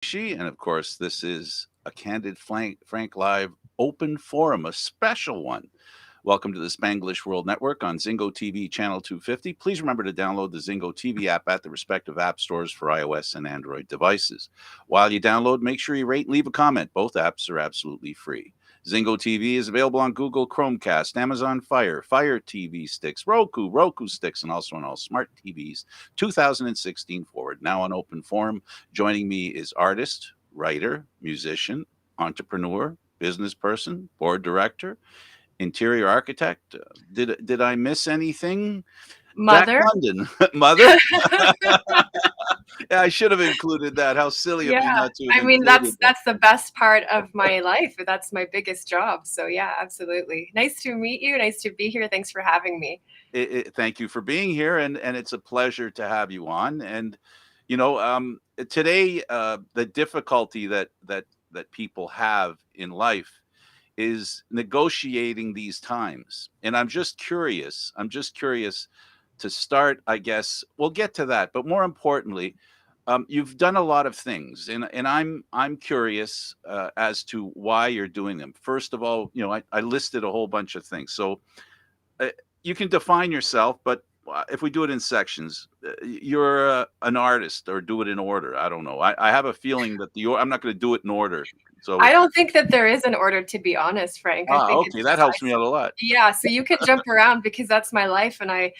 And of course, this is a Candid Frank Live open forum, a special one. Welcome to the Spanglish World Network on Zingo TV channel 250. Please remember to download the Zingo TV app at the respective app stores for iOS and Android devices. While you download, make sure you rate and leave a comment. Both apps are absolutely free. Zingo TV is available on Google Chromecast, Amazon Fire TV sticks, Roku sticks, and also on all smart TVs 2016 forward. Now on open forum, joining me is artist, writer, musician, entrepreneur, business person, board director, interior architect. Did I miss anything? Jack Mother. London, mother. Yeah, I should have included that. How silly of me Yeah. not to have I mean, included that. that's the best part of my life. That's my biggest job. So yeah, absolutely. Nice to meet you. Nice to be here. Thanks for having me. Thank you for being here, and it's a pleasure to have you on. And today, the difficulty that people have in life is negotiating these times. And I'm just curious. To start, I guess we'll get to that. But more importantly, you've done a lot of things, and I'm curious as to why you're doing them. First of all, I listed a whole bunch of things. So uh, you can define yourself, but if we do it in sections, you're an artist, or do it in order. I don't know. I have a feeling that I'm not going to do it in order. I So, don't think that there is an order, to be honest, Frank. I think okay, it's that just helps me out a lot. yeah. So you can jump around because that's my life, and I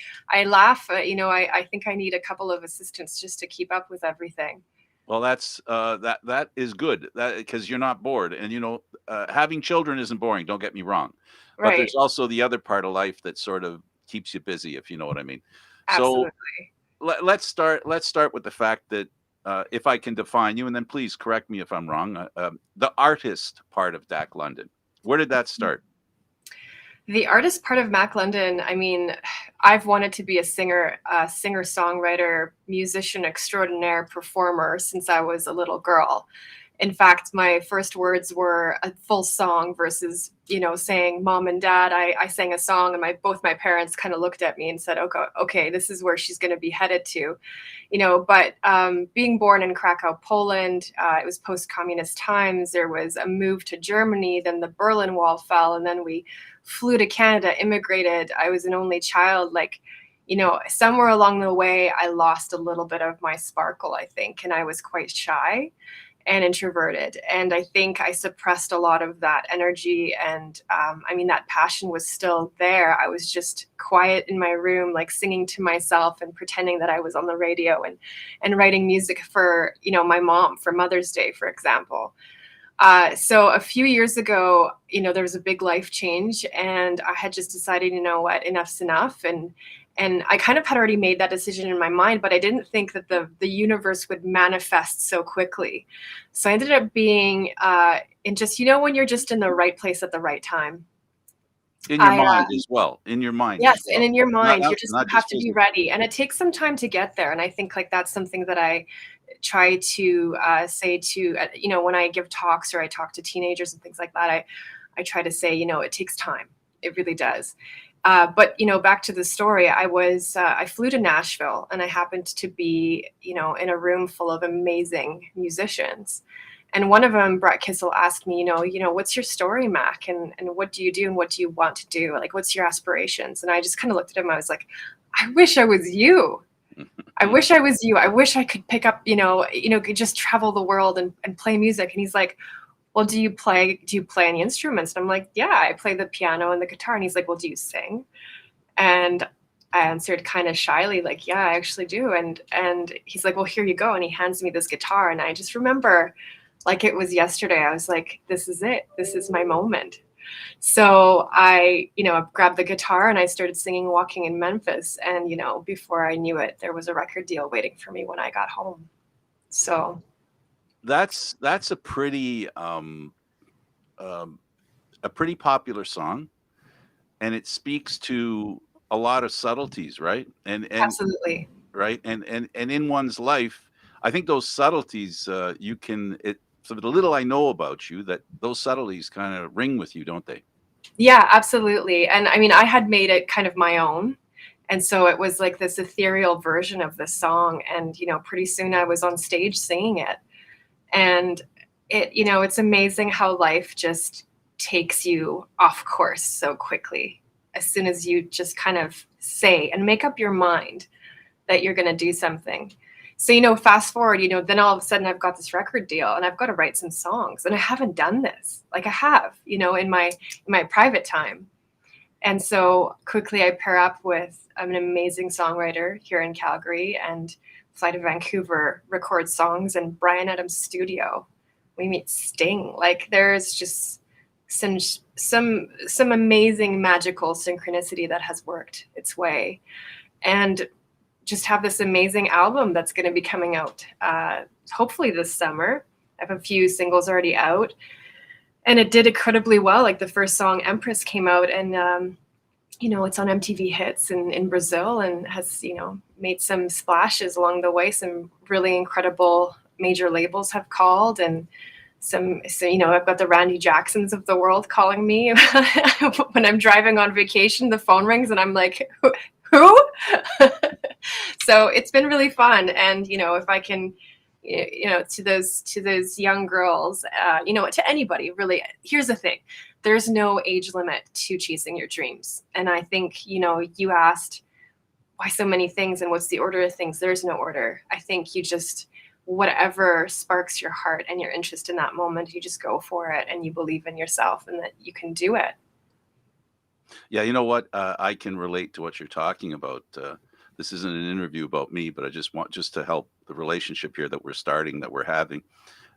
laugh. I think I need a couple of assistants just to keep up with everything. Well, that is good. That because you're not bored, and having children isn't boring. Don't get me wrong, but Right. there's also the other part of life that sort of keeps you busy, if you know what I mean. So Absolutely. let's start with the fact that if I can define you, and then please correct me if I'm wrong. The artist part of Dak London. Where did that start? The artist part of Mac London, I mean, I've wanted to be a singer-songwriter, musician extraordinaire, performer since I was a little girl. In fact, my first words were a full song versus, saying mom and dad. I sang a song, and both my parents kind of looked at me and said, okay, this is where she's going to be headed to. But being born in Krakow, Poland, it was post-communist times. There was a move to Germany, then the Berlin Wall fell, and then we flew to Canada, immigrated. I was an only child. Somewhere along the way, I lost a little bit of my sparkle, I think, and I was quite shy and introverted. And I think I suppressed a lot of that energy. And that passion was still there. I was just quiet in my room, like singing to myself and pretending that I was on the radio and writing music for, my mom for Mother's Day, for example. So a few years ago, there was a big life change, and I had just decided, you know what, enough's enough. And I kind of had already made that decision in my mind, but I didn't think that the universe would manifest so quickly. So I ended up being in just, when you're just in the right place at the right time. In your I mind as well. In your mind as Yes, and well. in your Not mind, not you not have just to be physically. ready, and it takes some time to get there. And I think like that's something that I try to say to when I give talks or I talk to teenagers and things like that. I try to say, it takes time. It really does. But back to the story, I flew to Nashville, and I happened to be in a room full of amazing musicians. And one of them, Brett Kissel, asked me, what's your story, Mac? And what do you do and what do you want to do? Like, what's your aspirations? And I just kind of looked at him. I was like, I wish I was you. I wish I was you. I wish I could pick up, could just travel the world and play music. And he's like, well, do you play any instruments? And I'm like, yeah, I play the piano and the guitar. And he's like, well, do you sing? And I answered kind of shyly, like, yeah, I actually do. And he's like, well, here you go. And he hands me this guitar. And I just remember like it was yesterday. I was like, this is it. This is my moment. So I, grabbed the guitar and I started singing Walking in Memphis. And, before I knew it, there was a record deal waiting for me when I got home. So That's um, a pretty popular song, and it speaks to a lot of subtleties, right? And absolutely. right, and in one's life, I think those subtleties, you can it. So the little I know about you, that those subtleties kind of ring with you, don't they? Yeah, absolutely. And I mean, I had made it kind of my own. And so it was like this ethereal version of the song. And, pretty soon I was on stage singing it. And it's amazing how life just takes you off course so quickly as soon as you just kind of say and make up your mind that you're going to do something. So, fast forward, then all of a sudden I've got this record deal and I've got to write some songs, and I haven't done this. Like I have, in my private time. And so quickly I pair up with an amazing songwriter here in Calgary and fly to Vancouver, record songs in Bryan Adams' studio. We meet Sting. Like there's just some amazing magical synchronicity that has worked its way. And just have this amazing album that's going to be coming out hopefully this summer. I have a few singles already out, and it did incredibly well. Like the first song, Empress, came out, and it's on MTV Hits in Brazil, and has made some splashes along the way. Some really incredible major labels have called, and I've got the Randy Jacksons of the world calling me when I'm driving on vacation. The phone rings, and I'm like, who? So it's been really fun. And if I can, to those young girls, to anybody really, here's the thing: there's no age limit to chasing your dreams. And I think you asked why so many things and what's the order of things. There's no order. I think you just, whatever sparks your heart and your interest in that moment, you just go for it, and you believe in yourself and that you can do it. Yeah, you know what? I can relate to what you're talking about. This isn't an interview about me, but I just want to help the relationship here that we're having.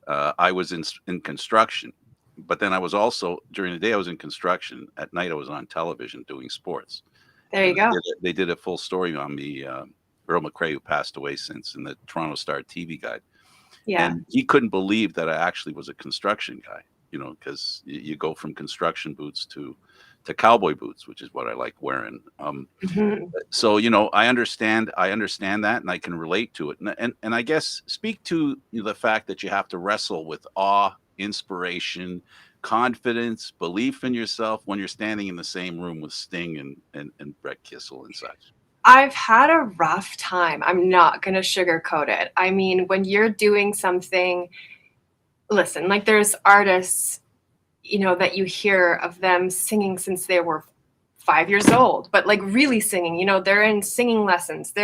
I was in construction, but then I was also, during the day I was in construction. At night I was on television doing sports. There you And go. they did a full story on me. Earl McRae, who passed away since, in the Toronto Star TV Guide. Yeah. And he couldn't believe that I actually was a construction guy, because you go from construction boots to cowboy boots, which is what I like wearing. Mhm. So, I understand that, and I can relate to it. And I guess speak to the fact that you have to wrestle with awe, inspiration, confidence, belief in yourself when you're standing in the same room with Sting and Brett Kissel and such. I've had a rough time. I'm not going to sugarcoat it. I mean, when you're doing something, listen, like there's artists, that you hear of them singing since they were 5 years old, but like really singing, they're in singing lessons. They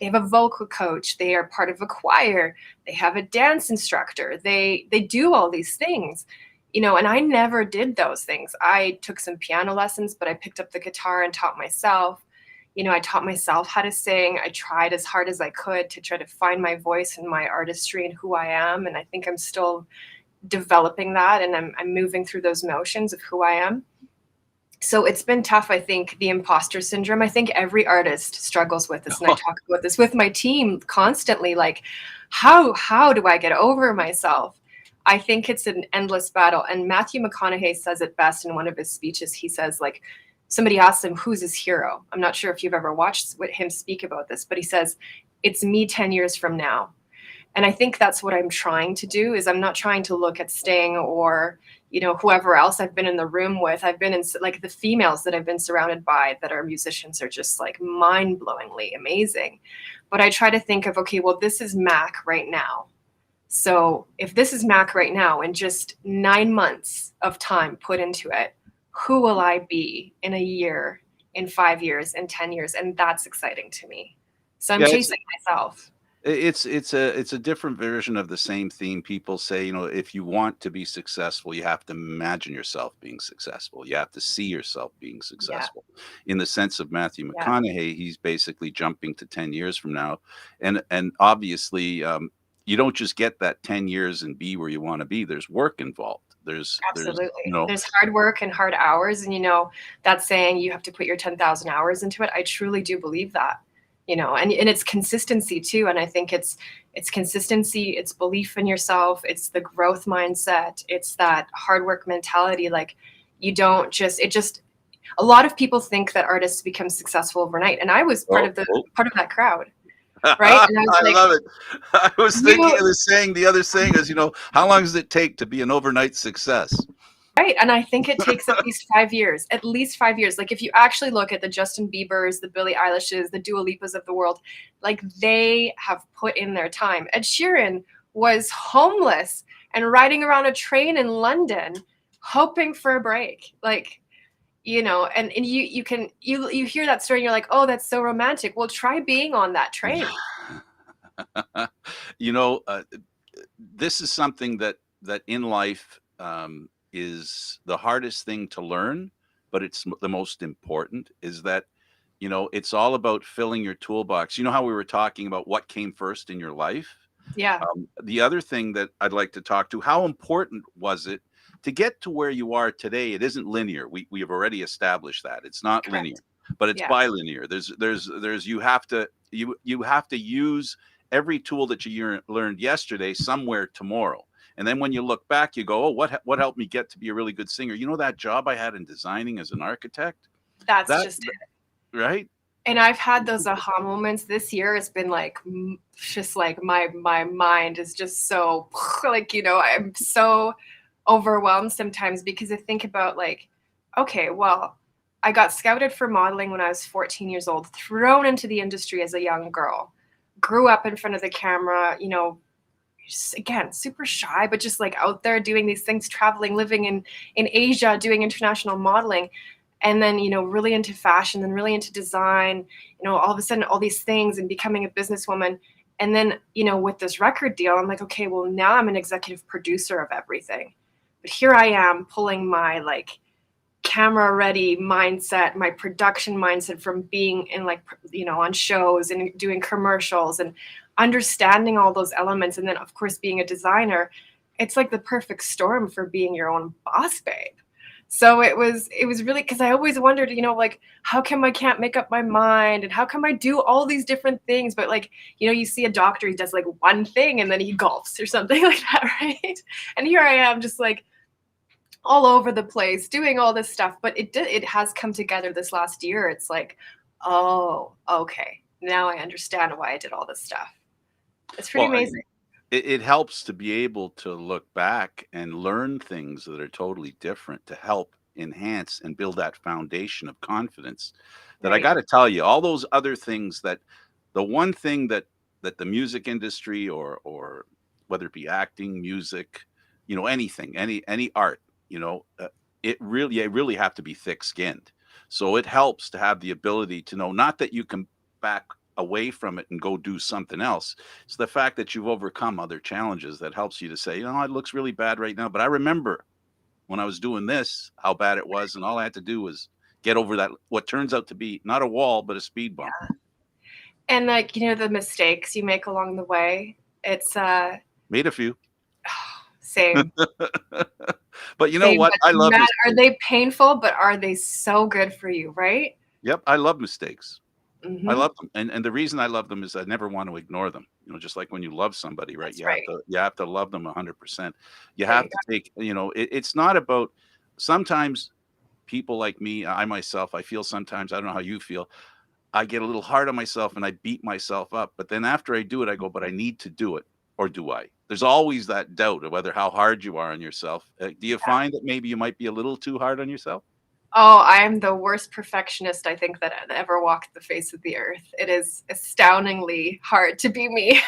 have a vocal coach. They are part of a choir. They have a dance instructor. They do all these things, and I never did those things. I took some piano lessons, but I picked up the guitar and taught myself. I taught myself how to sing. I tried as hard as I could to try to find my voice and my artistry and who I am. And I think I'm still developing that, and I'm moving through those motions of who I am. So it's been tough. I think the imposter syndrome, I think every artist struggles with this. And I talk about this with my team constantly. Like, how do I get over myself? I think it's an endless battle. And Matthew McConaughey says it best in one of his speeches. He says, like, somebody asks him, who's his hero? I'm not sure if you've ever watched him speak about this, but he says, it's me 10 years from now. And I think that's what I'm trying to do. Is I'm not trying to look at Sting or, whoever else I've been in the room with. I've been in, like, the females that I've been surrounded by that are musicians are just like mind-blowingly amazing. But I try to think of, okay, well, this is Mac right now. So if this is Mac right now, and just 9 months of time put into it, who will I be in a year, in 5 years, in 10 years? And that's exciting to me. So I'm chasing myself. It's a different version of the same theme. People say, if you want to be successful, you have to imagine yourself being successful. You have to see yourself being successful. In the sense of Matthew McConaughey, he's basically jumping to 10 years from now. And obviously, you don't just get that 10 years and be where you want to be. There's work involved. Absolutely. There's hard work and hard hours. And, that saying you have to put your 10,000 hours into it. I truly do believe that. And it's consistency too. And I think it's consistency, it's belief in yourself, it's the growth mindset, it's that hard work mentality. Like, you don't just, a lot of people think that artists become successful overnight. And I was part of that crowd. Right. And I love it. I was thinking of the other saying is, how long does it take to be an overnight success? Right. And I think it takes at least 5 years, Like, if you actually look at the Justin Biebers, the Billie Eilishes, the Dua Lipas of the world, like, they have put in their time. Ed Sheeran was homeless and riding around a train in London hoping for a break. Like, and you hear that story and you're like, oh, that's so romantic. Well, try being on that train. You know, this is something that in life is the hardest thing to learn, but it's the most important. Is that it's all about filling your toolbox. You know how we were talking about what came first in your life. Yeah, The other thing that I'd like to talk to, how important was it to get to where you are today? It isn't linear. We have already established that it's not linear, correct. but it's Yeah, bilinear. There's you have to use every tool that learned yesterday somewhere tomorrow. And then when you look back, you go, oh, what helped me get to be a really good singer? You know that job I had in designing as an architect? that's That just it. right? And I've had those aha moments this year. It's been like just like my mind is just so like, I'm so overwhelmed sometimes because I think about like, okay, well, I got scouted for modeling when I was 14 years old, thrown into the industry as a young girl, grew up in front of the camera, just, again, super shy, but just like out there doing these things, traveling, living in Asia, doing international modeling, and then really into fashion, then really into design. All of a sudden, all these things, and becoming a businesswoman. And then with this record deal, I'm like, okay, well now I'm an executive producer of everything, but here I am pulling my like camera ready mindset, my production mindset from being in like on shows and doing commercials and understanding all those elements, and then of course being a designer. It's like the perfect storm for being your own boss babe. So it was really, because I always wondered, like, how come I can't make up my mind, and how come I do all these different things, but like, you see a doctor, he does like one thing and then he golfs or something like that, right? And here I am just like all over the place doing all this stuff, but it has come together this last year. It's like, oh, okay, now I understand why I did all this stuff. It's pretty Well, amazing. it helps to be able to look back and learn things that are totally different to help enhance and build that foundation of confidence that I Right. got to tell you, all those other things that the one thing that the music industry or whether it be acting, music, anything, any art, you really have to be thick skinned. So it helps to have the ability to know not that you can back away from it and go do something else. It's the fact that you've overcome other challenges that helps you to say, it looks really bad right now, but I remember when I was doing this, how bad it was, and all I had to do was get over that what turns out to be not a wall, but a speed bump. And like, the mistakes you make along the way, it's Made a few. same. But you know Same, what? but I love man, are mistakes. they painful, but are they so good for you, right? Yep, I love mistakes. I Mm-hmm. love them, and the reason I love them is I never want to ignore them. Just like when you love somebody, right? That's You have right. to you have to love them 100%. You There you have go. to take, it's not about sometimes people like me, I myself, I feel sometimes, I don't know how you feel, I get a little hard on myself and I beat myself up. But then after I do it, I go, but I need to do it. Or do I? There's always that doubt of whether how hard you are on yourself. Do you Yeah. find that maybe you might be a little too hard on yourself? Oh, I am the worst perfectionist I think that ever walked the face of the earth. It is astoundingly hard to be me.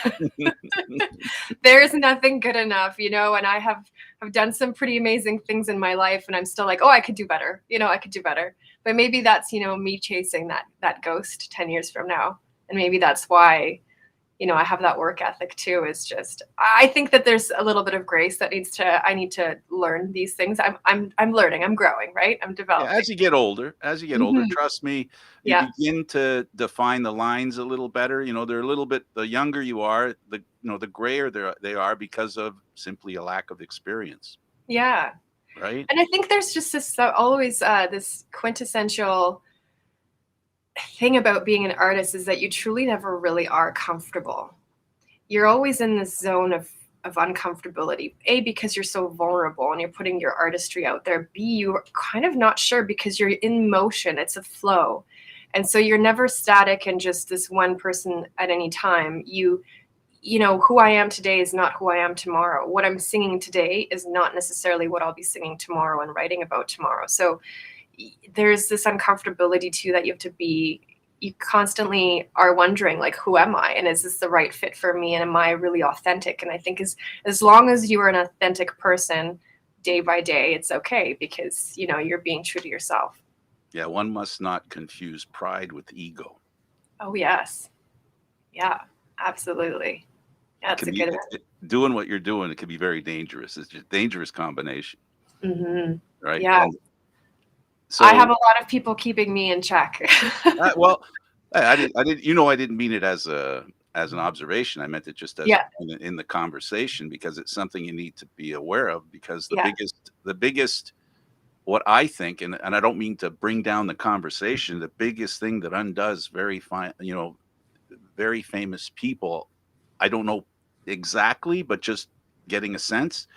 There is nothing good enough, and I have done some pretty amazing things in my life, and I'm still like, oh, I could do better. I could do better. But maybe that's, me chasing that ghost 10 years from now. And maybe that's why, I have that work ethic too. Is just, I think that there's a little bit of grace that I need to learn these things. I'm learning, I'm growing, right? I'm Yeah, developing. as you get older, Mhm. trust me, you Yeah. begin to define the lines a little better. They're a little bit the younger you are, the grayer they are because of simply a lack of experience, Yeah. right? And I think there's just this always this quintessential thing about being an artist is that you truly never really are comfortable. You're always in this zone of uncomfortability. A, because you're so vulnerable and you're putting your artistry out there. B, you're kind of not sure because you're in motion. It's a flow. And so you're never static and just this one person at any time. Who I am today is not who I am tomorrow. What I'm singing today is not necessarily what I'll be singing tomorrow and writing about tomorrow. So there's this uncomfortability too that you have to be, you constantly are wondering, like, who am I, and is this the right fit for me, and am I really authentic? And I think as long as you are an authentic person day by day, it's okay, because you're being true to yourself. Yeah, one must not confuse pride with ego. Oh yes, yeah, absolutely. It That's can a be good doing what you're doing. It can be very dangerous. It's just a dangerous combination, one. right? Yeah, And I have so, a lot of people keeping me in check. well, I didn't mean it as an observation. I meant it just as a Yeah, point in the conversation, because it's something you need to be aware of. Because yeah, the biggest, what I think, and I don't mean to bring down the conversation, the biggest thing that undoes very fine, very famous people, I don't know exactly, but just getting a sense,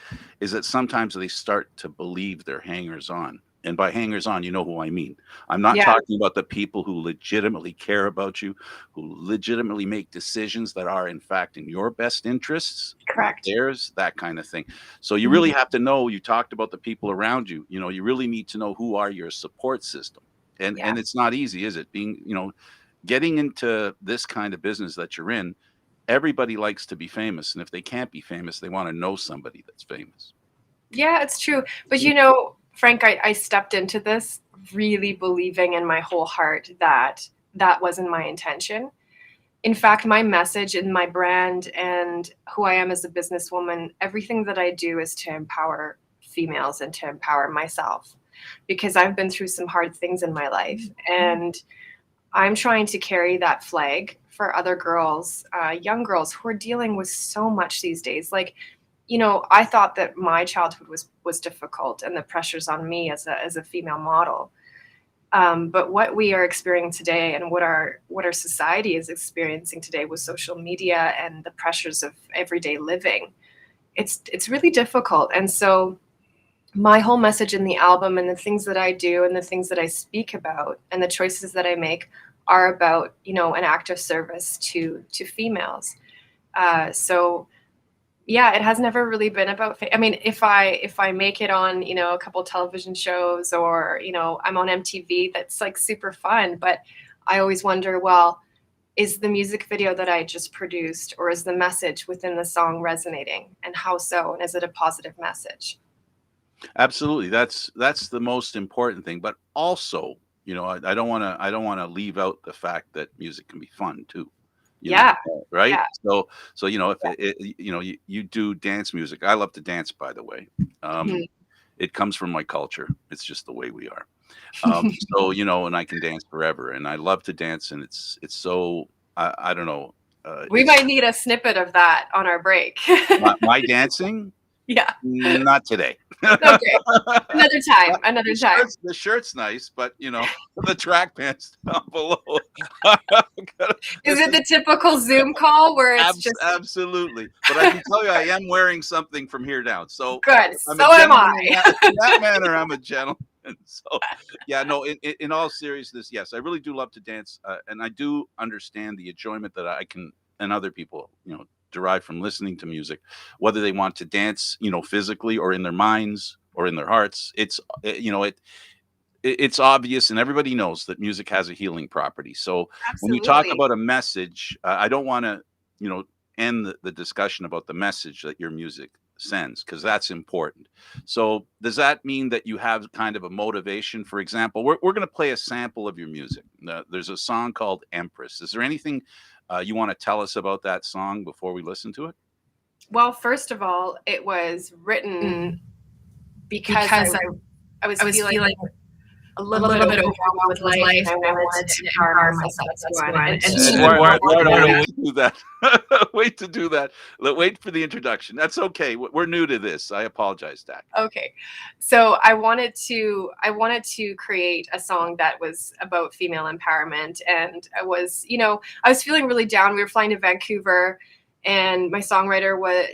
is that sometimes they start to believe they're hangers on. And by hangers on, you know who I mean. I'm not yeah, talking about the people who legitimately care about you, who legitimately make decisions that are, in fact, in your best interests, not correct. theirs, that kind of thing. So you really Mhm. have to know, you talked about the people around you, you really need to know who are your support system. Yeah. And it's not easy, is it? Getting into this kind of business that you're in, everybody likes to be famous, and if they can't be famous, they want to know somebody that's famous. Yeah, it's true. But Frank, I stepped into this really believing in my whole heart that that wasn't my intention. In fact, my message and my brand and who I am as a businesswoman, everything that I do is to empower females and to empower myself, because I've been through some hard things in my life. And I'm trying to carry that flag for other girls, young girls who are dealing with so much these days. Like, I thought that my childhood was difficult, and the pressures on me as a female model. But what we are experiencing today, and what our society is experiencing today with social media and the pressures of everyday living, it's really difficult. And so my whole message in the album, and the things that I do, and the things that I speak about, and the choices that I make are about an act of service to females. So yeah, it has never really been about I mean, if I make it on a couple television shows, or I'm on MTV, that's like super fun. But I always wonder, well, is the music video that I just produced, or is the message within the song resonating, and how so, and is it a positive message? Absolutely, that's the most important thing. But also, I don't want to leave out the fact that music can be fun too. Yeah, Right? yeah. So if you do dance music, I love to dance, by the way. Um, Mhm. it comes from my culture. It's just the way we are. So and I can dance forever, and I love to dance, and it's so, I don't know, We it's might need a snippet of that on our break. my dancing. Yeah. Not today. Okay. Another time. The Another time. shirt's nice, but, the track pants down below. I'm gonna Is this it is the typical Zoom call where it's just absolutely, but I can tell you I am wearing something from here down, so good? I'm a So am I. gentleman in that manner, I'm a gentleman. So, yeah, no, in all seriousness, yes, I really do love to dance, and I do understand the enjoyment that I can, and other people, derive from listening to music, whether they want to dance, physically, or in their minds, or in their hearts. It's obvious, and everybody knows that music has a healing property. So when you talk Absolutely. about a message, I don't want to, you know, end the discussion about the message that your music sends, because that's important. So does that mean that you have kind of a motivation? For example, we're going to play a sample of your music. There's a song called Empress. Is there anything you want to tell us about that song before we listen to it? Well, first of all, it was written Mm, because I because I was I was feeling feeling a a little bit little bit overwhelmed with overwhelmed with life, life, and I and I wanted wanted to to empower empower myself. myself. That's That's one. one. And And two, two, Wait to do that. Wait to do that. Wait for the introduction. That's okay. We're new to this. I apologize, Dak. okay. So I wanted to create a song that was about female empowerment. And I was feeling really down. We were flying to Vancouver, and my songwriter was,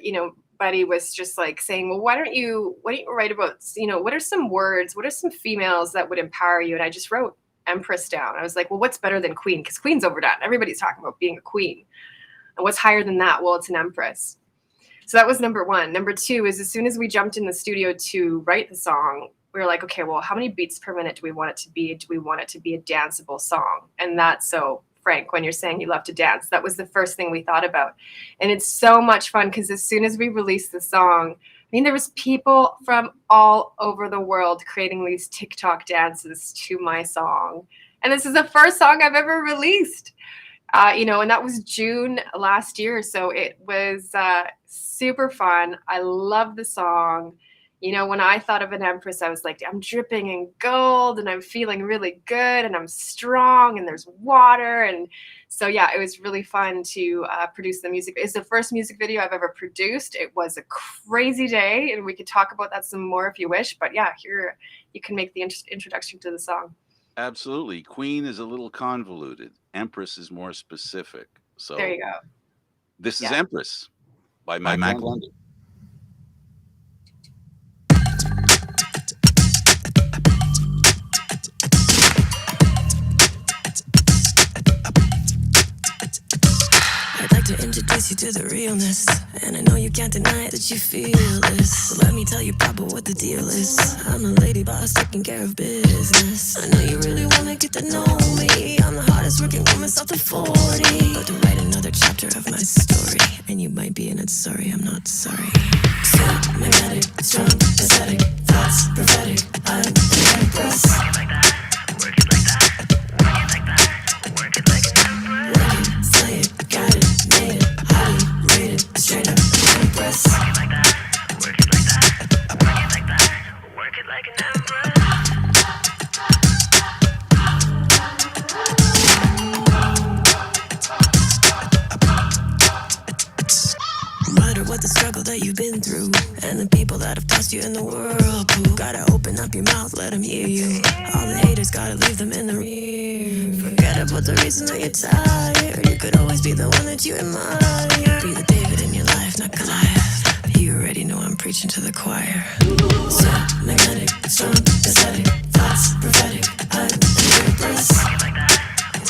buddy was just like saying, well, why don't you write about, what are some words, what are some females that would empower you? And I just wrote Empress down. I was like, well, what's better than queen? Because queen's overdone. Everybody's talking about being a queen. And what's higher than that? Well, it's an empress. So that was number one. Number two is, as soon as we jumped in the studio to write the song, we were like, okay, well, how many beats per minute do we want it to be? Do we want it to be a danceable song? And that's so, Frank, when you're saying you love to dance, that was the first thing we thought about. And it's so much fun because as soon as we released the song, I mean, there was people from all over the world creating these TikTok dances to my song. And this is the first song I've ever released. And that was June last year. So it was super fun. I love the song. When I thought of an Empress, I was like, I'm dripping in gold and I'm feeling really good and I'm strong and there's water. And so, yeah, it was really fun to produce the music. It's the first music video I've ever produced. It was a crazy day and we could talk about that some more if you wish. But yeah, here you can make the introduction to the song. Absolutely. Queen is a little convoluted. Empress is more specific. There So you go. this is Yeah. Empress by Mak London. I'd like to introduce you to the realness, and I know you can't deny that you feel this. So let me tell you proper what the deal is. I'm a lady boss taking care of business. I know you really wanna get to know me. I'm the hardest working woman south of 40. About to write another chapter of my story, and you might be in it, sorry, I'm not sorry. So magnetic, strong, aesthetic, thoughts prophetic. I'm the Empress. Work it like that, work it like that, work it like that, work it like an Empress. Work it, slay it, got it, made it, highly rated, straight up Empress. Work it like that, work it like that, work it like that, work it like an Empress. No matter what the struggle that you've been through, and the people that have tossed you in the whirlpool, gotta open up your mouth, let them hear you. All the haters, gotta leave them in the rear. Forget about the reason that you're tired. You could always be the one that you admire. Be the David in your life, not Goliath. You already know I'm preaching to the choir. So magnetic, strong, aesthetic, thoughts prophetic. I'm the Empress. Work it like that,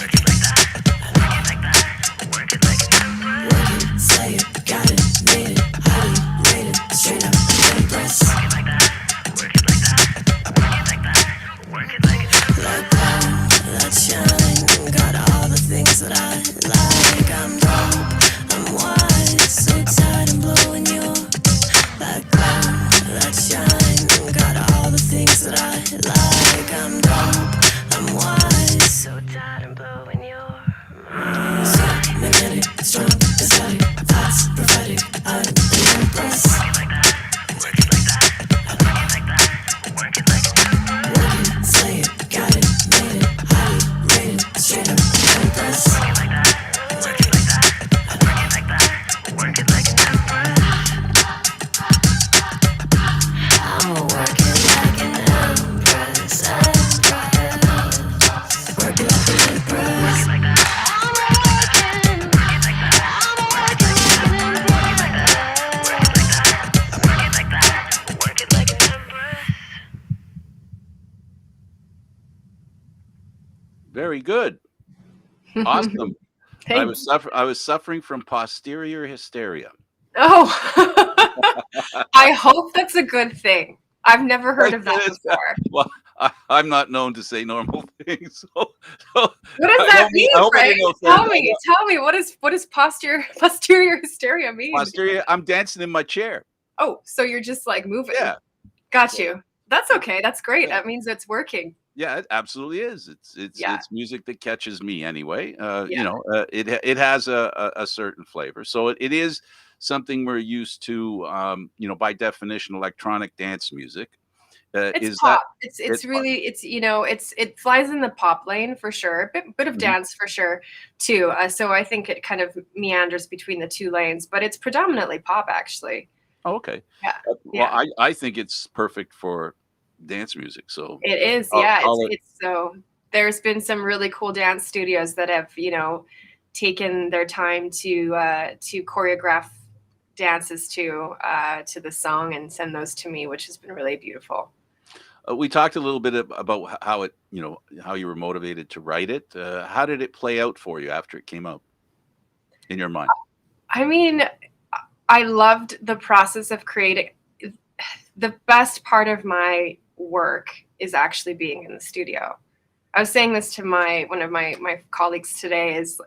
work it like that, I like it like that, work it like an Empress. Work it, say it, got it, made it, highly rated, straight up Empress. Work it like that, work it like that, work it like that, work it like an Empress. Like gold, that shine, got all the things that I like. I'm dope, I'm wise, so tired I'm blowing your. Like gold, that shine, got all the things that I like. I'm dope, I'm wise, so tired I'm blowing your. So magnetic, strong, aesthetic, thoughts prophetic. I'm the Empress. Work it like that, work it like that, I like it like that, work it like an Empress. Work it, slay it, got it, made it, highly rated, straight up Empress. Work it like that, work it like that, I like it like that, work it like an Empress. I'ma work it like an Empress, Empress. Work it like an Empress. Work it like that. Very good. Awesome. I was Thanks. I was suffering from posterior hysteria. Oh, I hope that's a good thing. I've never heard of that before. Well, I'm not known to say normal things. So What does that mean, I hope I Frank? didn't offend. Tell me, what is posterior hysteria mean? Posterior. I'm dancing in my chair. Oh, so you're just like moving. Yeah. Got you. That's okay. That's great. Yeah. That means it's working. Yeah, it absolutely is. Yeah. It's music that catches me anyway. Yeah. It has a certain flavor. So it is something we're used to. By definition, electronic dance music. It's Is that pop. It's really it flies in the pop lane for sure. Bit of Mhm. dance for sure too. So I think it kind of meanders between the two lanes, but it's predominantly pop actually. Oh, okay. Yeah. Well, Yeah. I think it's perfect for dance music. So It is, I'll, yeah. I'll let- It's so there's been some really cool dance studios that have, taken their time to choreograph dances to the song and send those to me, which has been really beautiful. we talked a little bit about how how you were motivated to write it. How did it play out for you after it came out in your mind? I mean, I loved the process of creating. The best part of my work is actually being in the studio. I was saying this to one of my colleagues today is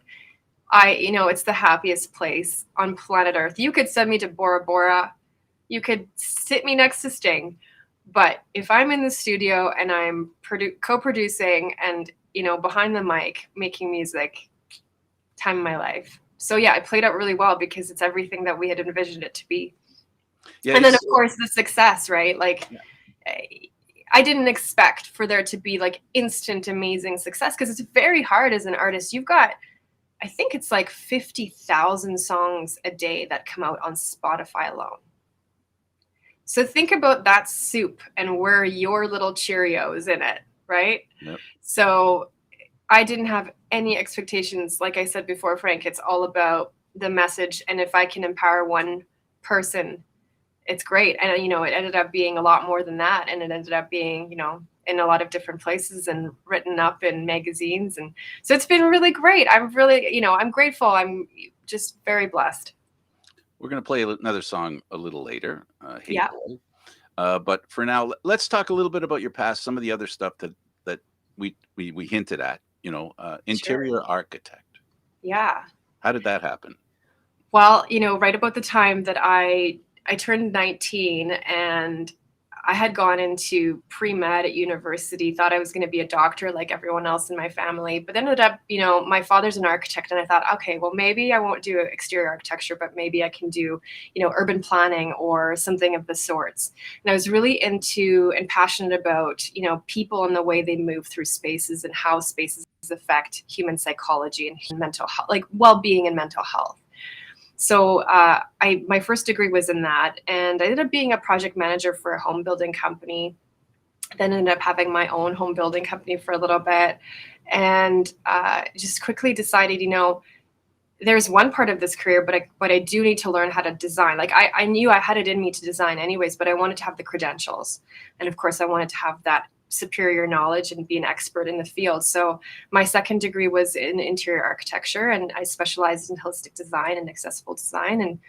it's the happiest place on planet Earth. You could send me to Bora Bora. You could sit me next to Sting. But if I'm in the studio and I'm co-producing and, behind the mic, making music, time of my life. So yeah, it played out really well because it's everything that we had envisioned it to be. Yeah, and then of course the success, right? Like I didn't expect for there to be like instant amazing success because it's very hard as an artist. You've got, I think it's like 50,000 songs a day that come out on Spotify alone. So think about that soup and where your little Cheerio is in it, right? Yep. So I didn't have any expectations. Like I said before, Frank, it's all about the message. And if I can empower one person, it's great. And, it ended up being a lot more than that. And it ended up being, in a lot of different places and written up in magazines. And so it's been really great. I'm really, I'm grateful. I'm just very blessed. We're going to play another song a little later. Yeah. But for now, let's talk a little bit about your past, some of the other stuff that we hinted at, interior architect. Yeah. How did that happen? Well, right about the time that I turned 19 and I had gone into pre-med at university, thought I was going to be a doctor like everyone else in my family, but ended up, my father's an architect. And I thought, okay, well, maybe I won't do exterior architecture, but maybe I can do, urban planning or something of the sorts. And I was really into and passionate about, people and the way they move through spaces and how spaces affect human psychology and mental health, like well-being and mental health. So my first degree was in that, and I ended up being a project manager for a home building company. Then ended up having my own home building company for a little bit, and just quickly decided, there's one part of this career, but I do need to learn how to design. Like I knew I had it in me to design anyways, but I wanted to have the credentials, and of course I wanted to have that superior knowledge and be an expert in the field. So my second degree was in interior architecture, and I specialized in holistic design and accessible design.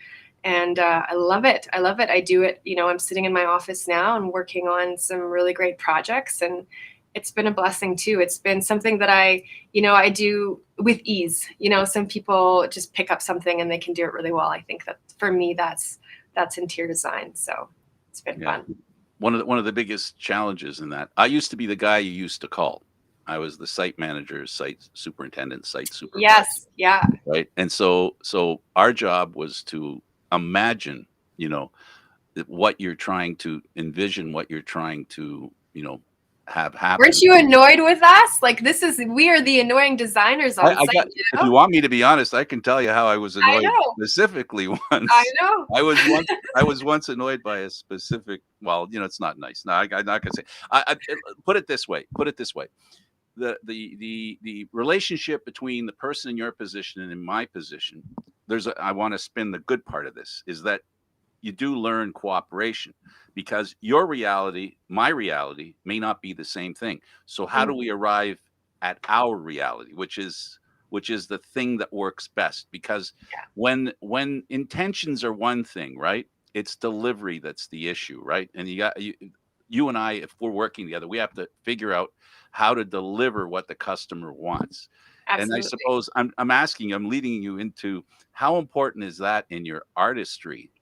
And I love it. I love it. I do it. I'm sitting in my office now and working on some really great projects, and it's been a blessing too. It's been something that I do with ease. Some people just pick up something and they can do it really well. I think that for me, that's interior design. So it's been fun. One of the biggest challenges in that, I used to be the guy you used to call. I was the site manager, site superintendent, site supervisor. Yes, yeah. Right. And so our job was to imagine, what you're trying to envision, what you're trying to, have happen. Weren't you annoyed with us? Like we are the annoying designers on site. If you want me to be honest, I can tell you how I was annoyed specifically once. I know. I was once annoyed by a specific. Well, it's not nice. No, I'm not gonna say. Put it this way. The relationship between the person in your position and in my position. I want to spin the good part of this is that you do learn cooperation, because your reality, my reality may not be the same thing. So how do we arrive at our reality, which is the thing that works best? Because when intentions are one thing, right? It's delivery that's the issue, right? And you and I, if we're working together, we have to figure out how to deliver what the customer wants. Absolutely. And I suppose I'm leading you into how important is that in your artistry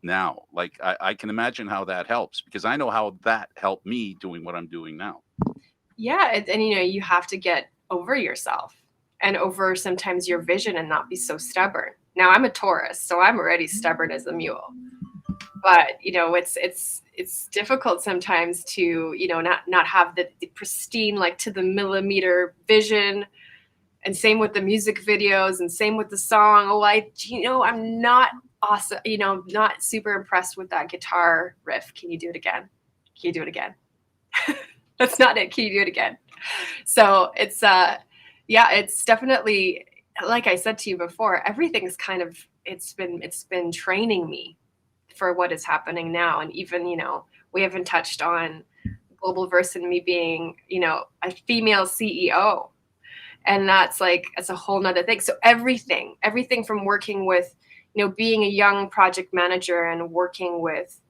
now? Like I can imagine how that helps, because I know how that helped me doing what I'm doing now. Yeah. And you have to get over yourself and over sometimes your vision and not be so stubborn. Now I'm a Taurus, so I'm already stubborn as a mule. But it's difficult sometimes to not have the pristine, like to the millimeter vision, and same with the music videos, and same with the song. I'm not awesome, not super impressed with that guitar riff. Can you do it again? Can you do it again? That's not it. Can you do it again? So it's it's definitely, like I said to you before, everything's kind of it's been training me for what is happening now. And even, we haven't touched on Global Verse and me being, a female CEO. And that's a whole nother thing. So everything from working with, being a young project manager and working with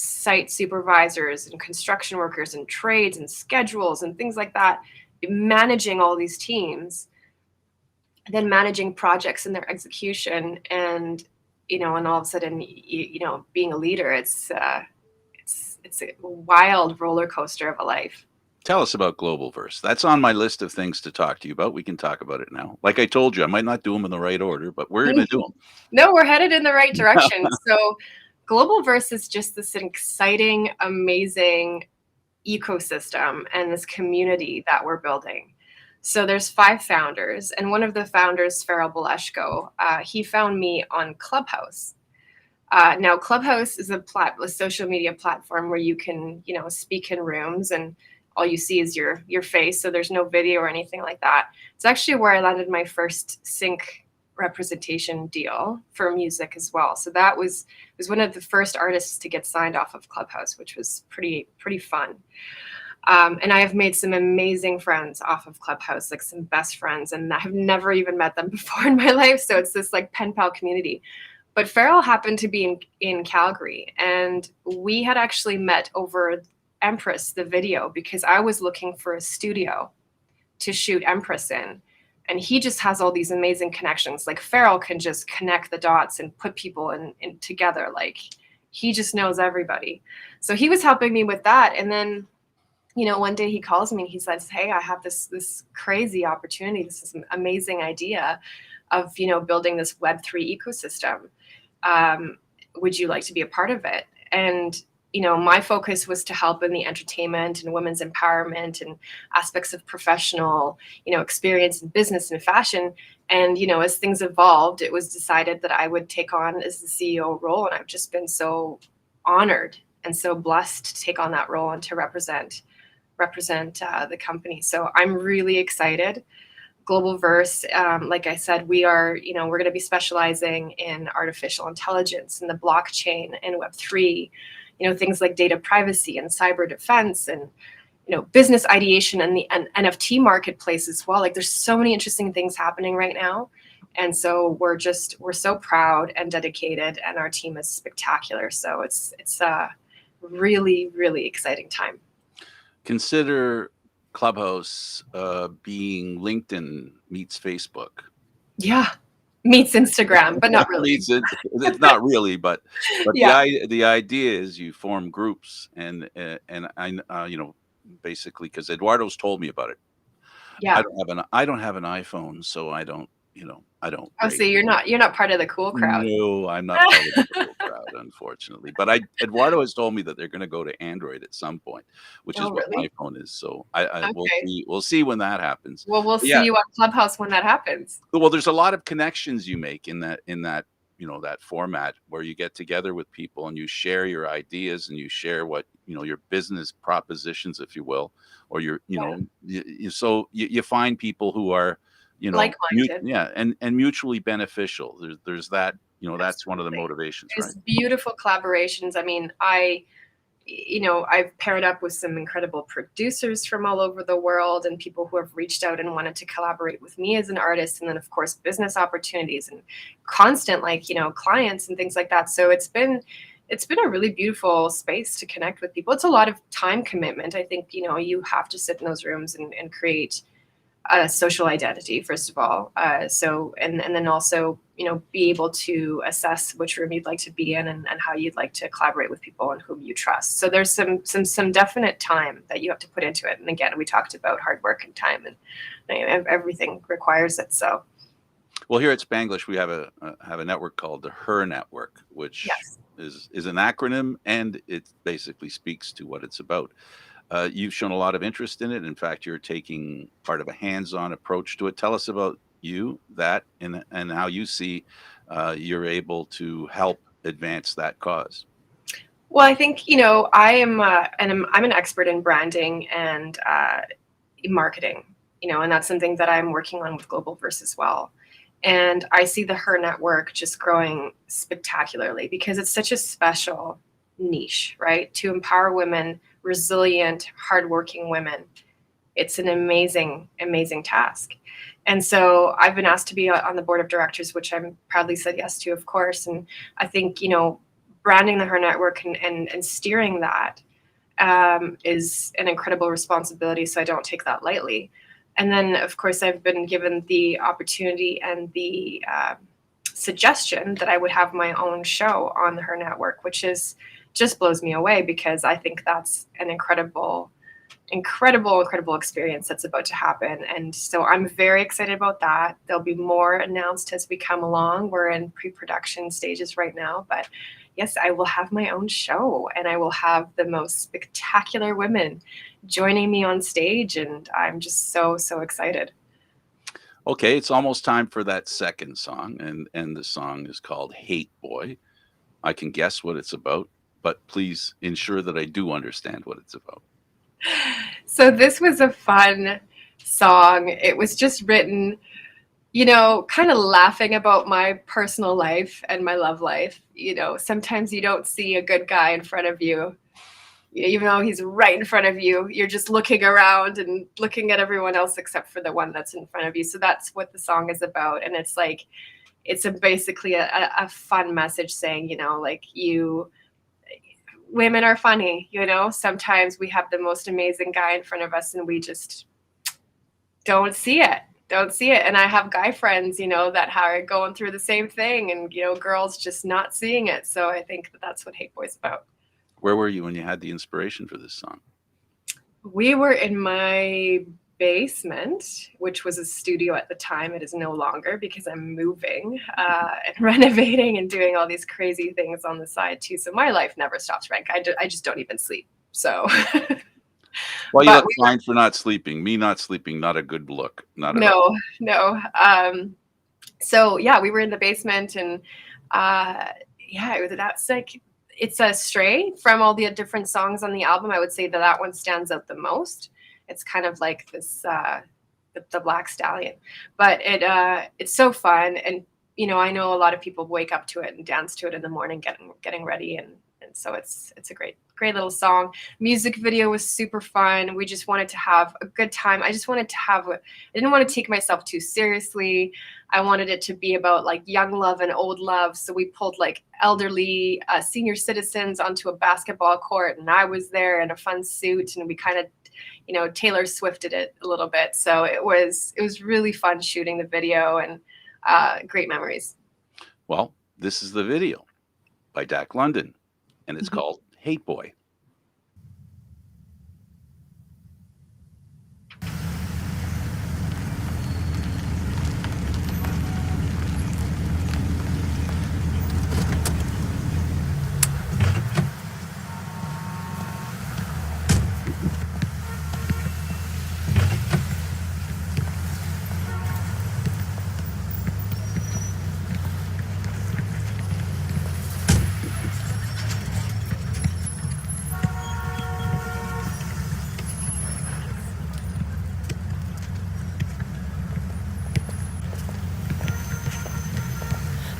site supervisors and construction workers and trades and schedules and things like that, managing all these teams, then managing projects and their execution, and and all of a sudden, being a leader, it's a wild roller coaster of a life. Tell us about Globalverse. That's on my list of things to talk to you about. We can talk about it now. Like I told you, I might not do them in the right order, but we're going to do them. No, we're headed in the right direction. So Globalverse is just this exciting, amazing ecosystem and this community that we're building. So there's 5 founders, and one of the founders, Farrell Baleshko, he found me on Clubhouse. Now, Clubhouse is a social media platform where you can, speak in rooms, and all you see is your face. So there's no video or anything like that. It's actually where I landed my first sync representation deal for music as well. So that was one of the first artists to get signed off of Clubhouse, which was pretty fun. And I have made some amazing friends off of Clubhouse, like some best friends, and I have never even met them before in my life. So it's this like pen pal community. But Farrell happened to be in Calgary, and we had actually met over Empress, the video, because I was looking for a studio to shoot Empress in. And he just has all these amazing connections. Like Farrell can just connect the dots and put people in together. Like he just knows everybody. So he was helping me with that. And then, one day he calls me and he says, "Hey, I have this crazy opportunity. This is an amazing idea of, building this Web3 ecosystem. Would you like to be a part of it?" And my focus was to help in the entertainment and women's empowerment and aspects of professional, experience in business and fashion. And, as things evolved, it was decided that I would take on as the CEO role. And I've just been so honored and so blessed to take on that role and to represent the company. So I'm really excited. Globalverse, like I said, we are, we're going to be specializing in artificial intelligence and the blockchain and Web3, things like data privacy and cyber defense and, business ideation and the NFT marketplace as well. Like there's so many interesting things happening right now. And so we're so proud and dedicated, and our team is spectacular. So it's a really, really exciting time. Consider Clubhouse being LinkedIn meets Facebook. Yeah. Meets Instagram, but not really. It's not really, but yeah. The idea is you form groups, and I basically, because Eduardo's told me about it. Yeah. I don't have an iPhone, so I don't. Oh, so you're not part of the cool crowd. No, I'm not part of the cool crowd, unfortunately. But Eduardo has told me that they're going to go to Android at some point, which is what my phone is. So we'll see when that happens. Well, we'll see you on Clubhouse when that happens. Well, there's a lot of connections you make in that that format where you get together with people and you share your ideas and you share what your business propositions, if you will, or so you find people who are like-minded. And mutually beneficial. There's that, that's one of the motivations. There's right? Beautiful collaborations. I mean, I've paired up with some incredible producers from all over the world and people who have reached out and wanted to collaborate with me as an artist. And then of course, business opportunities and constant, clients and things like that. So it's been a really beautiful space to connect with people. It's a lot of time commitment. I think, you have to sit in those rooms and create a social identity, first of all. And then also, be able to assess which room you'd like to be in and how you'd like to collaborate with people and whom you trust. So there's some definite time that you have to put into it. And again, we talked about hard work and time, and everything requires it. So, well, here at Spanglish, we have a network called the Her Network, which is an acronym, and it basically speaks to what it's about. You've shown a lot of interest in it. In fact, you're taking part of a hands-on approach to it. Tell us about that and how you see you're able to help advance that cause. Well, I think, I am, and I'm an expert in branding and marketing, and that's something that I'm working on with Globalverse as well. And I see the Her Network just growing spectacularly because it's such a special niche, right? To empower women, resilient, hardworking women. It's an amazing, amazing task. And so I've been asked to be on the board of directors, which I'm proudly said yes to, of course. And I think, branding the Her Network and steering that is an incredible responsibility. So I don't take that lightly. And then, of course, I've been given the opportunity and the suggestion that I would have my own show on the Her Network, which is just blows me away, because I think that's an incredible experience that's about to happen. And so I'm very excited about that. There'll be more announced as we come along. We're in pre-production stages right now, but yes, I will have my own show, and I will have the most spectacular women joining me on stage, and I'm just so excited. Okay, it's almost time for that second song, and the song is called Hate Boy. I can guess what it's about, but please ensure that I do understand what it's about. So this was a fun song. It was just written, kind of laughing about my personal life and my love life. Sometimes you don't see a good guy in front of you, even though he's right in front of you. You're just looking around and looking at everyone else except for the one that's in front of you. So that's what the song is about. And it's like, basically a fun message saying, women are funny, sometimes we have the most amazing guy in front of us and we just don't see it. And I have guy friends, that are going through the same thing, and, girls just not seeing it. So I think that's what Hate Boy's about. Where were you when you had the inspiration for this song? We were in my basement, which was a studio at the time. It is no longer, because I'm moving and renovating and doing all these crazy things on the side too. So my life never stops, Frank. I just don't even sleep. So well, you look fine for not sleeping. Me not sleeping, not a good look. Not at all. No. So yeah, we were in the basement, and that's like, it's a stray from all the different songs on the album. I would say that one stands out the most. It's kind of like this, the Black Stallion, but it's so fun. And, I know a lot of people wake up to it and dance to it in the morning, getting ready. And so it's a great little song. Music video was super fun. We just wanted to have a good time. I didn't want to take myself too seriously. I wanted it to be about like young love and old love. So we pulled like elderly senior citizens onto a basketball court, and I was there in a fun suit, and we kind of, Taylor Swifted it a little bit. So it was really fun shooting the video, and great memories. Well, this is the video by Mak London, and it's called Hate Boy.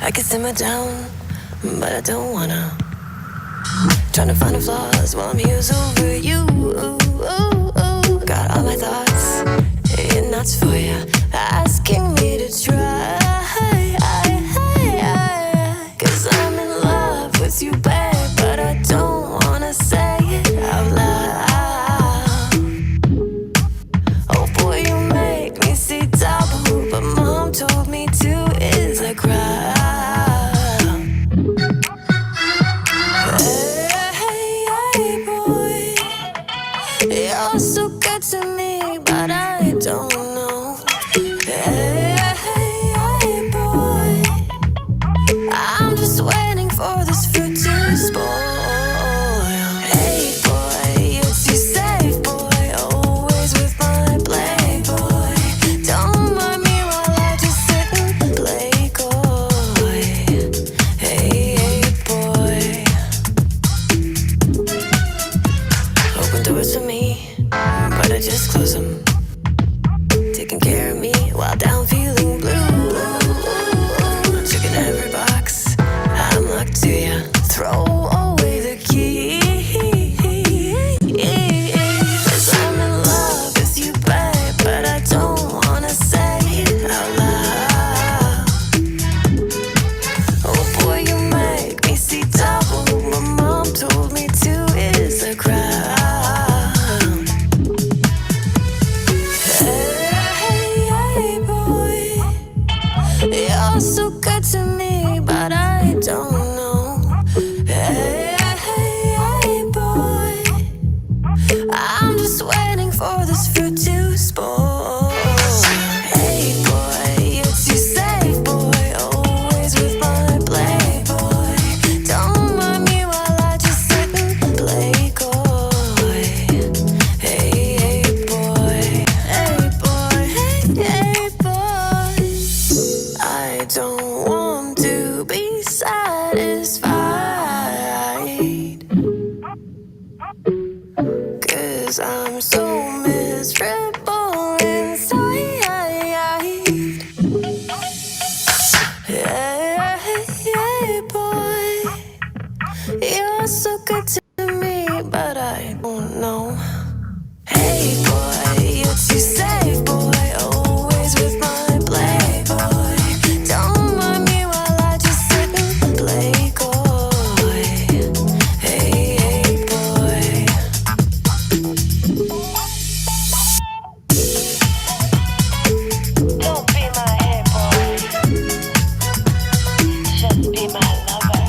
I can simmer down, but I don't wanna. Trying to find the flaws while I'm heels over you. Got all my thoughts and nuts for you, asking me to try. 'Cause I'm in love with you, babe, but I don't wanna say it out loud. Oh boy, you make me see double, but mom told me to is a crime. You're so good to me, but I don't know. Hey, boy, I'm just waiting for this fruit to spoil. Hey, boy, you're too safe, boy, always with my playboy. Don't mind me while I just sit and play coy. Hey, boy, open doors for me, but I just close them. Taking care of me while down feeling blue. Checking every box, I'm locked to you. Throw away the key. 'Cause I'm in love with you, babe, but I don't wanna say it out loud. Oh boy, you make me see double. you're too spoiled. Hey boy, you're too safe, boy. Always with my playboy. Don't mind me while I just sit and play coy. Hey, hey boy, hey boy, hey boy. I don't want to be satisfied, 'cause I'm so miserable inside. Hey boy, you're so good to me, but I don't know. Hey boy, you're too safe, boy. Always with my playboy. Don't mind me while I just sit and play coy. Hey, hey boy. Don't be my hey boy. Just be my lover.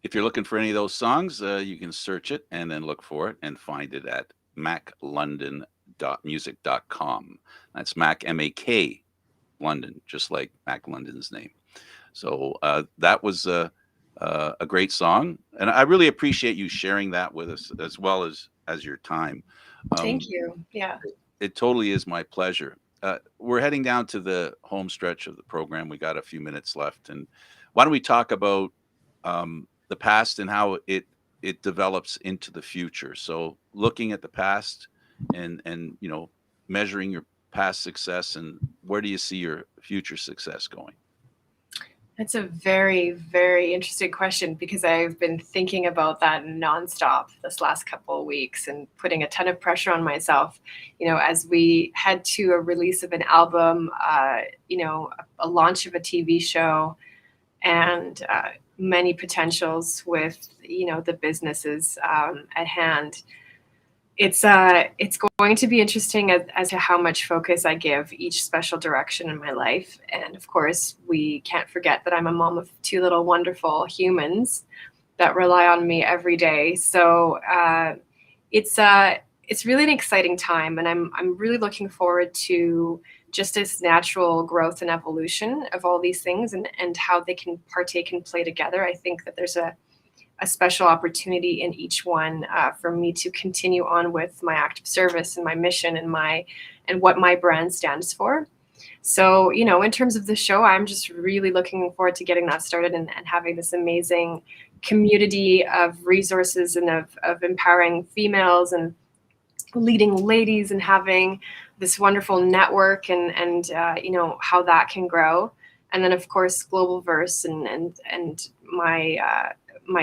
If you're looking for any of those songs, you can search it and then look for it and find it at maklondon.music.com. That's Mac, M-A-K, London, just like Mac London's name. So that was a great song, and I really appreciate you sharing that with us as well as your time. Thank Um, you. Yeah. it totally is my pleasure. We're heading down to the home stretch of the program. We got a few minutes left, and why don't we talk about the past and how it develops into the future? So, looking at the past and measuring your past success, and where do you see your future success going? That's a very, very interesting question because I've been thinking about that nonstop this last couple of weeks and putting a ton of pressure on myself. As we head to a release of an album, a launch of a TV show, and many potentials with the businesses at hand. It's going to be interesting as to how much focus I give each special direction in my life. And of course, we can't forget that I'm a mom of two little wonderful humans that rely on me every day. So it's really an exciting time, and I'm really looking forward to just this natural growth and evolution of all these things, and how they can partake and play together. I think that there's a special opportunity in each one for me to continue on with my active service and my mission and what my brand stands for. So, in terms of the show, I'm just really looking forward to getting that started and having this amazing community of resources and of empowering females and leading ladies and having this wonderful network and how that can grow. And then of course global verse and my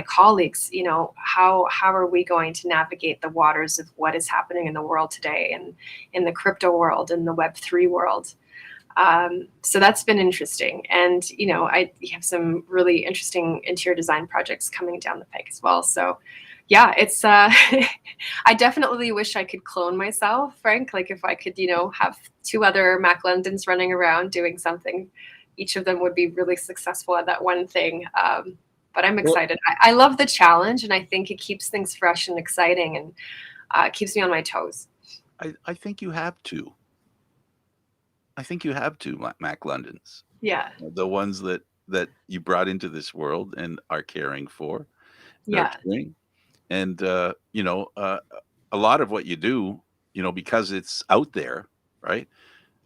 colleagues, how are we going to navigate the waters of what is happening in the world today and in the crypto world and the Web3 world. So that's been interesting. And, I have some really interesting interior design projects coming down the pike as well. So yeah, it's, I definitely wish I could clone myself, Frank. Like if I could, have two other Mac Londons running around doing something, each of them would be really successful at that one thing. But I'm Well, excited. I love the challenge, and I think it keeps things fresh and exciting, and keeps me on my toes. I think you have to. I think you have to, Mac Londons, Yeah. the ones that you brought into this world and are caring for, Yeah. nurturing, and a lot of what you do, because it's out there, right?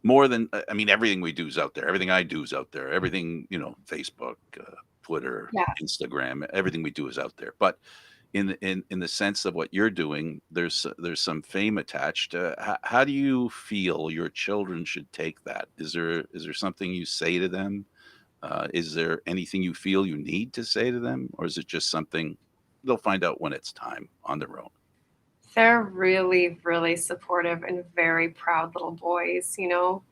More than I mean, everything we do is out there. Everything I do is out there. Everything, Facebook, Twitter, Yeah. Instagram, everything we do is out there. But in the sense of what you're doing, there's some fame attached. How do you feel your children should take that? Is there something you say to them? Is there anything you feel you need to say to them, or is it just something? they'll find out when it's time on their own. They're really, really supportive and very proud little boys, you know.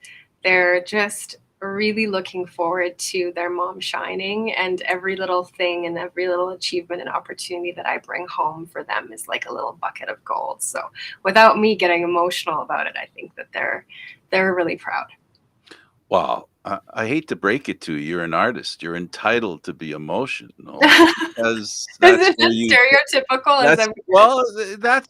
They're just really looking forward to their mom shining, and every little thing and every little achievement and opportunity that I bring home for them is like a little bucket of gold. So without me getting emotional about it, I think that they're really proud. Well, I hate to break it to you, you're an artist. You're entitled to be emotional because that's Isn't where that you stereotypical as that's I'm well, that's,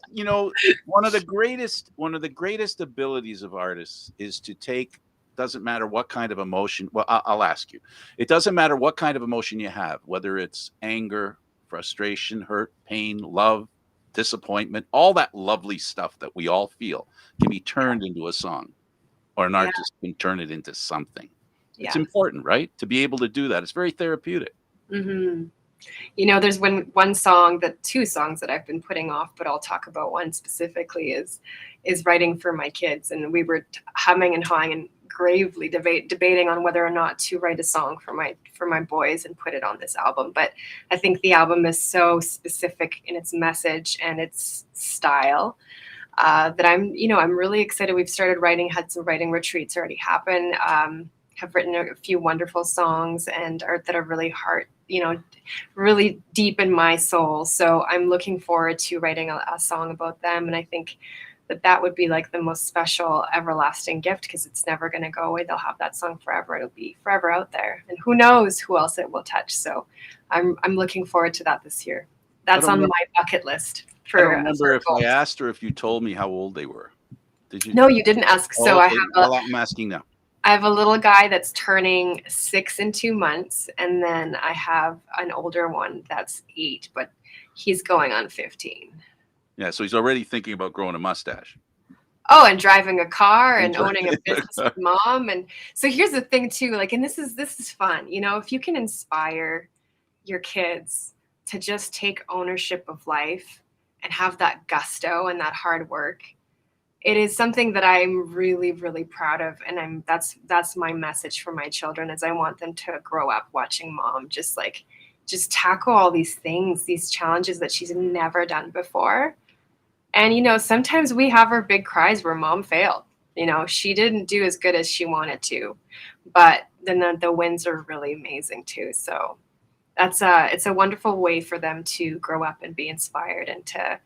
one of the greatest abilities of artists is to take, doesn't matter what kind of emotion. Well, I'll ask you. It doesn't matter what kind of emotion you have, whether it's anger, frustration, hurt, pain, love, disappointment, all that lovely stuff that we all feel can be turned into a song, or an yeah, artist can turn it into something. It's yeah. important, right? To be able to do that. It's very therapeutic. Hmm. You know, there's one song, that two songs that I've been putting off, but I'll talk about one specifically, is writing for my kids, and we were humming and hawing and gravely debating on whether or not to write a song for my boys and put it on this album. But I think the album is so specific in its message and its style, that I'm really excited. We've started writing, had some writing retreats already happen. Have written a few wonderful songs and art that are really really deep in my soul. So I'm looking forward to writing a song about them. And I think that would be like the most special, everlasting gift, because it's never going to go away. They'll have that song forever. It'll be forever out there. And who knows who else it will touch. So I'm looking forward to that this year. I That's don't on know. my bucket list I don't for remember if I goals. asked or if you told me how old they were. Did you? No, you didn't ask. Oh, So okay. Well, I'm asking now. I have a little guy that's turning 6 in 2 months, and then I have an older one that's 8, but he's going on 15. Yeah, so he's already thinking about growing a mustache. Oh, and driving a car and Enjoy. owning a business with mom. And so here's the thing too, like, and this is fun, if you can inspire your kids to just take ownership of life and have that gusto and that hard work, it is something that I'm really, really proud of. And that's my message for my children, is I want them to grow up watching mom just tackle all these things, these challenges that she's never done before. And sometimes we have our big cries where mom failed. She didn't do as good as she wanted to, but then the wins are really amazing too. So it's a wonderful way for them to grow up and be inspired, and to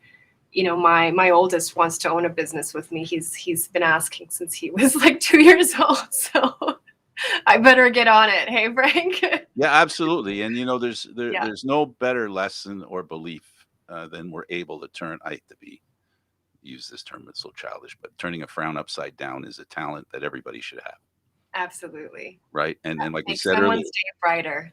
my oldest wants to own a business with me. He's been asking since he was like 2 years old. So I better get on it. Hey, Frank. Yeah, absolutely. And Yeah, there's no better lesson or belief than we're able to turn. I hate to use this term, it's so childish, but turning a frown upside down is a talent that everybody should have, absolutely. right? And like we Make said earlier, someone's day brighter.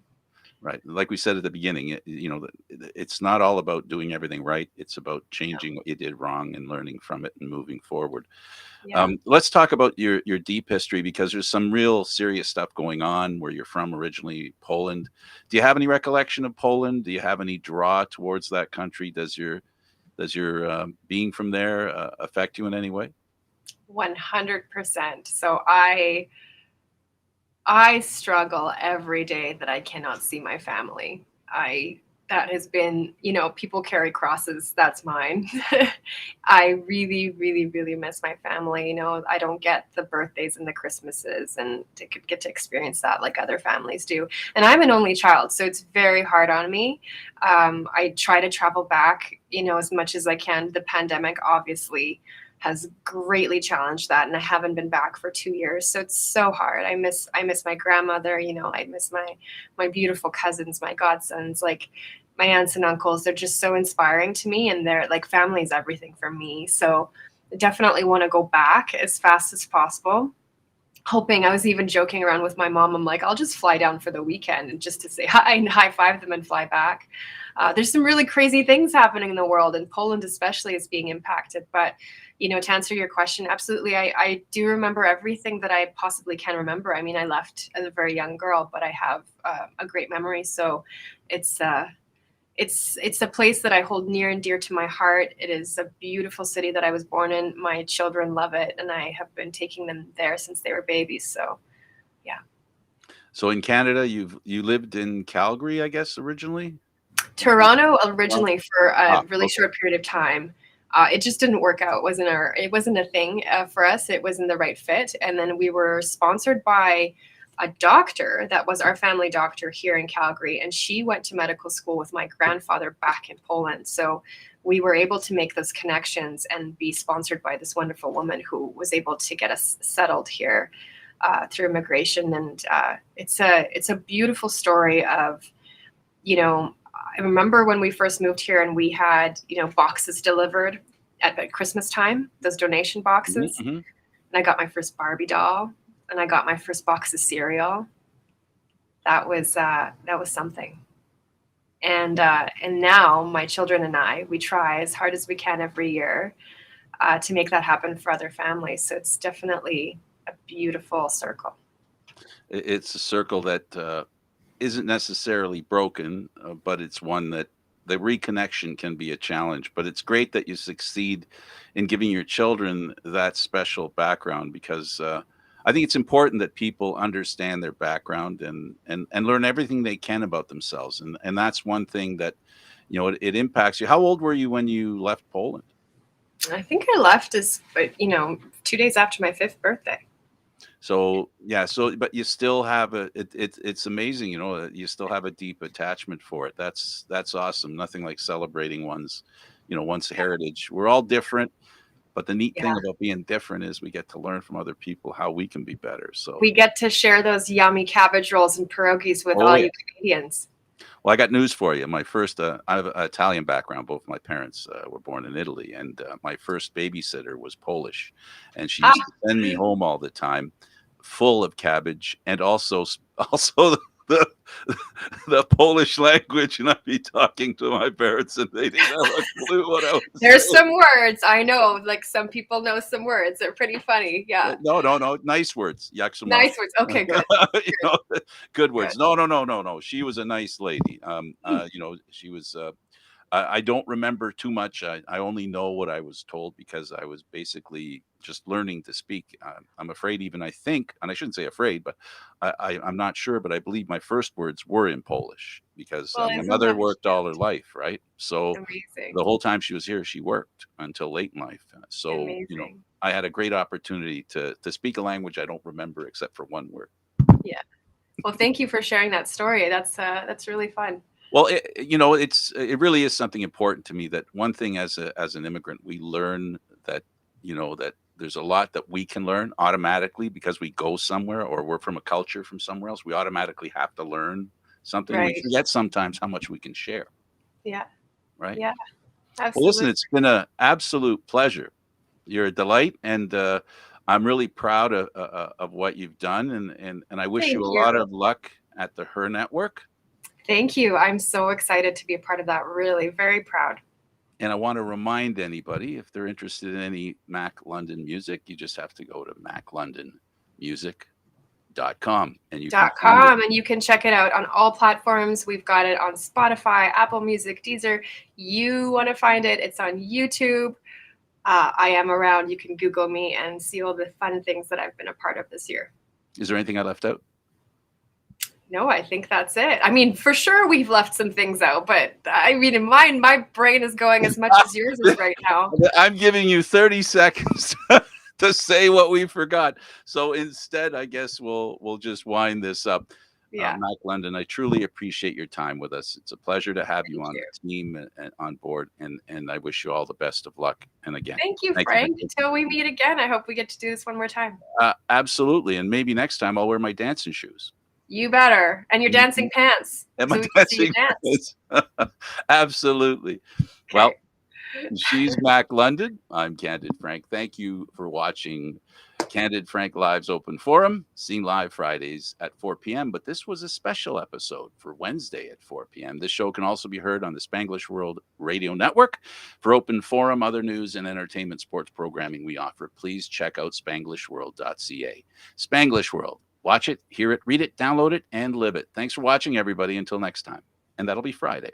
right? Like we said at the beginning, it's not all about doing everything right. It's about changing what you did wrong and learning from it and moving forward. Yeah. Let's talk about your deep history, because there's some real serious stuff going on where you're from originally, Poland. Do you have any recollection of Poland? Do you have any draw towards that country? Does your being from there affect you in any way? 100%. So I struggle every day that I cannot see my family. That has been, people carry crosses. That's mine. I really, really, really miss my family. I don't get the birthdays and the Christmases, and to get to experience that like other families do. And I'm an only child, so it's very hard on me. I try to travel back, as much as I can. The pandemic obviously has greatly challenged that, and I haven't been back for 2 years, so it's so hard. I miss my grandmother. I miss my beautiful cousins, my godsons, like my aunts and uncles. They're just so inspiring to me, and they're like, family is everything for me. So I definitely want to go back as fast as possible. Hoping, I was even joking around with my mom. I'm like, I'll just fly down for the weekend and just to say hi and high five them and fly back. There's some really crazy things happening in the world, and Poland especially is being impacted. But to answer your question, absolutely, I do remember everything that I possibly can remember. I mean, I left as a very young girl, but I have a great memory. So it's it's a place that I hold near and dear to my heart. It is a beautiful city that I was born in. My children love it, and I have been taking them there since they were babies. So yeah. So in Canada, you lived in Calgary, I guess, originally. Toronto originally for a really Okay. short period of time. It just didn't work out. It wasn't a thing for us. It wasn't the right fit. And then we were sponsored by a doctor that was our family doctor here in Calgary, and she went to medical school with my grandfather back in Poland. So we were able to make those connections and be sponsored by this wonderful woman who was able to get us settled here through immigration. And it's a beautiful story of, you know, I remember when we first moved here and we had, boxes delivered at Christmas time, those donation boxes. Mm-hmm. And I got my first Barbie doll and I got my first box of cereal. That was something. And now my children and I, we try as hard as we can every year to make that happen for other families. So it's definitely a beautiful circle. It's a circle that isn't necessarily broken, but it's one that the reconnection can be a challenge. But it's great that you succeed in giving your children that special background because I think it's important that people understand their background and learn everything they can about themselves. And that's one thing that, it impacts you. How old were you when you left Poland? I think I left 2 days after my 5th birthday. So yeah, but you still have it's amazing, that you still have a deep attachment for it. That's awesome. Nothing like celebrating one's heritage. We're all different, but the neat Yeah. thing about being different is we get to learn from other people how we can be better. So We get to share those yummy cabbage rolls and pierogies with Oh, all yeah. you Canadians. Well, I got news for you. My first, I have an Italian background. Both my parents were born in Italy, and my first babysitter was Polish, and she used to send me home all the time, full of cabbage, and also the the Polish language. And I'd be talking to my parents, and they didn't have a clue what I was There's saying. some words I know, like some people know some words. They're pretty funny. Yeah. No, nice words. Nice words. Okay, good. you know, good words. Good. No. She was a nice lady. She was. I don't remember too much. I only know what I was told because I was basically just learning to speak. I'm afraid, even I think, and I shouldn't say afraid, but I'm not sure. But I believe my first words were in Polish because Well, my isn't mother that worked all her life, right? So amazing? the whole time she was here, she worked until late in life. So Amazing. I had a great opportunity to speak a language I don't remember except for one word. Yeah. Well, thank you for sharing that story. That's really fun. Well, it really is something important to me that one thing as an immigrant we learn that that there's a lot that we can learn automatically because we go somewhere or we're from a culture from somewhere else. We automatically have to learn something. We Right. forget sometimes how much we can share. Yeah. Right. Yeah. Well, listen, Absolutely. it's been an absolute pleasure. You're a delight, and I'm really proud of what you've done, and I wish Thank you a you. lot of luck at the Her Network. Thank you. I'm so excited to be a part of that. Really, very proud. And I want to remind anybody if they're interested in any Mac London music, you just have to go to maclondonmusic.com and you can find it. .com, and you can check it out on all platforms. We've got it on Spotify, Apple Music, Deezer. You want to find it, it's on YouTube. I am around. You can Google me and see all the fun things that I've been a part of this year. Is there anything I left out? No, I think that's it. I mean, for sure we've left some things out, but I mean, in mine, my brain is going as much as yours is right now. I'm giving you 30 seconds to say what we forgot. So instead, I guess we'll just wind this up. Yeah. Mac London, I truly appreciate your time with us. It's a pleasure to have you Thank on you. the team and on board, and I wish you all the best of luck. And again, Thank you, thank Frank. you. Until we meet again, I hope we get to do this one more time. Absolutely, and maybe next time I'll wear my dancing shoes. You better. And your dancing pants. And so my we can see you dancing dance. pants. Absolutely. Okay. Well, she's Mac London. I'm Candid Frank. Thank you for watching Candid Frank Live's Open Forum, seen live Fridays at 4 p.m. But this was a special episode for Wednesday at 4 p.m. This show can also be heard on the Spanglish World Radio Network. For Open Forum, other news and entertainment sports programming we offer, please check out spanglishworld.ca. Spanglish World. Watch it, hear it, read it, download it, and live it. Thanks for watching, everybody. Until next time. And that'll be Friday.